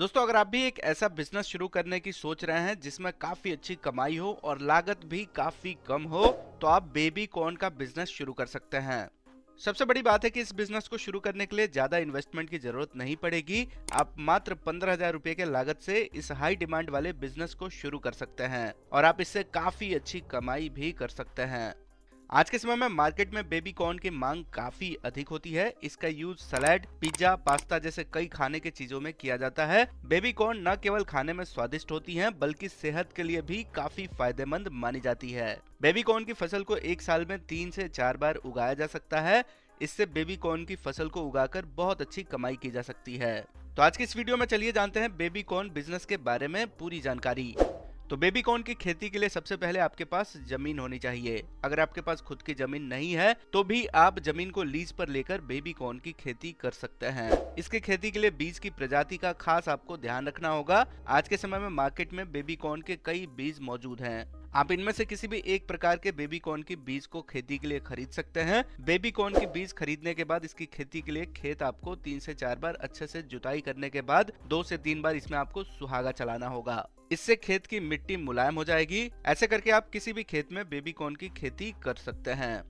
दोस्तों, अगर आप भी एक ऐसा बिजनेस शुरू करने की सोच रहे हैं जिसमें काफी अच्छी कमाई हो और लागत भी काफी कम हो, तो आप बेबी कॉर्न का बिजनेस शुरू कर सकते हैं। सबसे बड़ी बात है कि इस बिजनेस को शुरू करने के लिए ज्यादा इन्वेस्टमेंट की जरूरत नहीं पड़ेगी। आप मात्र 15,000 रुपए के लागत से इस हाई डिमांड वाले बिजनेस को शुरू कर सकते हैं और आप इससे काफी अच्छी कमाई भी कर सकते हैं। आज के समय में मार्केट में बेबी कॉर्न की मांग काफी अधिक होती है। इसका यूज सलाद, पिज्जा, पास्ता जैसे कई खाने के चीजों में किया जाता है। बेबी कॉर्न न केवल खाने में स्वादिष्ट होती हैं, बल्कि सेहत के लिए भी काफी फायदेमंद मानी जाती है। बेबी कॉर्न की फसल को एक साल में 3 से 4 बार उगाया जा सकता है। इससे बेबी कॉर्न की फसल को उगाकर बहुत अच्छी कमाई की जा सकती है। तो आज की इस वीडियो में चलिए जानते हैं बेबी कॉर्न बिजनेस के बारे में पूरी जानकारी। तो बेबी कॉर्न की खेती के लिए सबसे पहले आपके पास जमीन होनी चाहिए। अगर आपके पास खुद की जमीन नहीं है तो भी आप जमीन को लीज पर लेकर बेबी कॉर्न की खेती कर सकते हैं। इसकी खेती के लिए बीज की प्रजाति का खास आपको ध्यान रखना होगा। आज के समय में मार्केट में बेबी कॉर्न के कई बीज मौजूद हैं। आप इनमें से किसी भी एक प्रकार के बेबी कॉर्न की बीज को खेती के लिए खरीद सकते हैं। बेबी कॉर्न की बीज खरीदने के बाद इसकी खेती के लिए खेत आपको 3 से 4 बार अच्छे से जुताई करने के बाद 2 से 3 बार इसमें आपको सुहागा चलाना होगा। इससे खेत की मिट्टी मुलायम हो जाएगी। ऐसे करके आप किसी भी खेत में बेबी कॉर्न की खेती कर सकते हैं।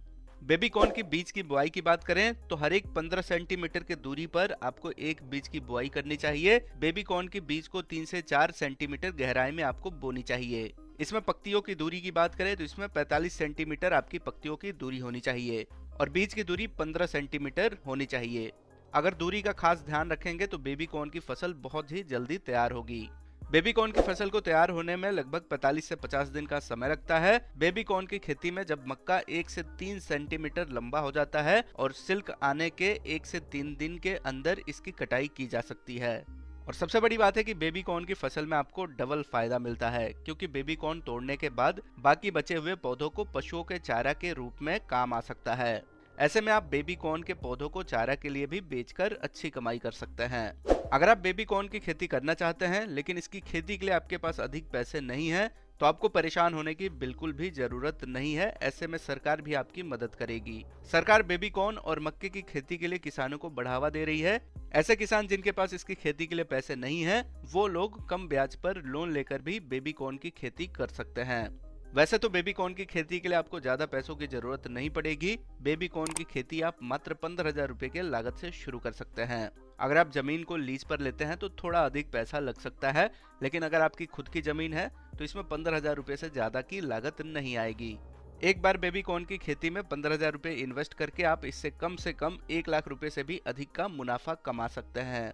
बेबी कॉर्न की बीज की बुआई की बात करें तो हर एक 15 सेंटीमीटर की दूरी पर आपको एक बीज की बुआई करनी चाहिए। बेबी कॉर्न की बीज को 3 से 4 सेंटीमीटर गहराई में आपको बोनी चाहिए। इसमें पत्तियों की दूरी की बात करें तो इसमें 45 सेंटीमीटर आपकी पत्तियों की दूरी होनी चाहिए और बीज की दूरी 15 सेंटीमीटर होनी चाहिए। अगर दूरी का खास ध्यान रखेंगे तो बेबी कॉर्न की फसल बहुत ही जल्दी तैयार होगी। बेबी कॉर्न की फसल को तैयार होने में लगभग 45 से 50 दिन का समय लगता है। बेबी कॉर्न की खेती में जब मक्का 1 से 3 सेंटीमीटर लंबा हो जाता है और सिल्क आने के 1 से 3 दिन के अंदर इसकी कटाई की जा सकती है। और सबसे बड़ी बात है कि बेबी कॉर्न की फसल में आपको डबल फायदा मिलता है, क्योंकि बेबी कॉर्न तोड़ने के बाद बाकी बचे हुए पौधों को पशुओं के चारा के रूप में काम आ सकता है। ऐसे में आप बेबी कॉर्न के पौधों को चारा के लिए भी बेचकर अच्छी कमाई कर सकते हैं। अगर आप बेबी कॉर्न की खेती करना चाहते हैं लेकिन इसकी खेती के लिए आपके पास अधिक पैसे नहीं हैं, तो आपको परेशान होने की बिल्कुल भी जरूरत नहीं है। ऐसे में सरकार भी आपकी मदद करेगी। सरकार बेबी कॉर्न और मक्के की खेती के लिए किसानों को बढ़ावा दे रही है। ऐसे किसान जिनके पास इसकी खेती के लिए पैसे नहीं है, वो लोग कम ब्याज पर लोन लेकर भी बेबी कॉर्न की खेती कर सकते हैं। वैसे तो बेबी कॉर्न की खेती के लिए आपको ज्यादा पैसों की जरूरत नहीं पड़ेगी। बेबी कॉर्न की खेती आप मात्र 15,000 रुपए के लागत से शुरू कर सकते हैं। अगर आप जमीन को लीज पर लेते हैं तो थोड़ा अधिक पैसा लग सकता है, लेकिन अगर आपकी खुद की जमीन है तो इसमें 15,000 रुपए से ज्यादा की लागत नहीं आएगी। एक बार बेबी कॉर्न की खेती में 15,000 रुपए इन्वेस्ट करके आप इससे कम 1 लाख रुपए से भी अधिक का मुनाफा कमा सकते हैं।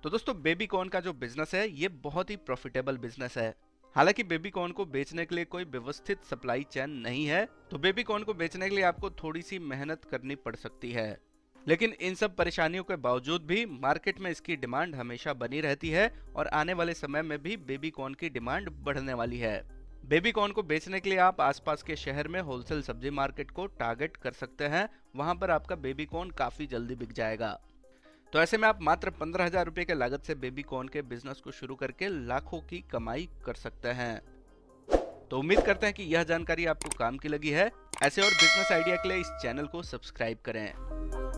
तो दोस्तों, बेबी कॉर्न का जो बिजनेस है ये बहुत ही प्रॉफिटेबल बिजनेस है। हालांकि बेबी कॉर्न को बेचने के लिए कोई व्यवस्थित सप्लाई चेन नहीं है, तो बेबी कॉर्न को बेचने के लिए आपको थोड़ी सी मेहनत करनी पड़ सकती है। लेकिन इन सब परेशानियों के बावजूद भी मार्केट में इसकी डिमांड हमेशा बनी रहती है और आने वाले समय में भी बेबी कॉर्न की डिमांड बढ़ने वाली है। बेबी कॉर्न को बेचने के लिए आप आसपास के शहर में होलसेल सब्जी मार्केट को टारगेट कर सकते हैं। वहां पर आपका बेबी कॉर्न काफी जल्दी बिक जाएगा। तो ऐसे में आप मात्र 15,000 रुपए के लागत से बेबी कॉर्न के बिजनेस को शुरू करके लाखों की कमाई कर सकते हैं। तो उम्मीद करते हैं कि यह जानकारी आपको काम की लगी है। ऐसे और बिजनेस आइडिया के लिए इस चैनल को सब्सक्राइब करें।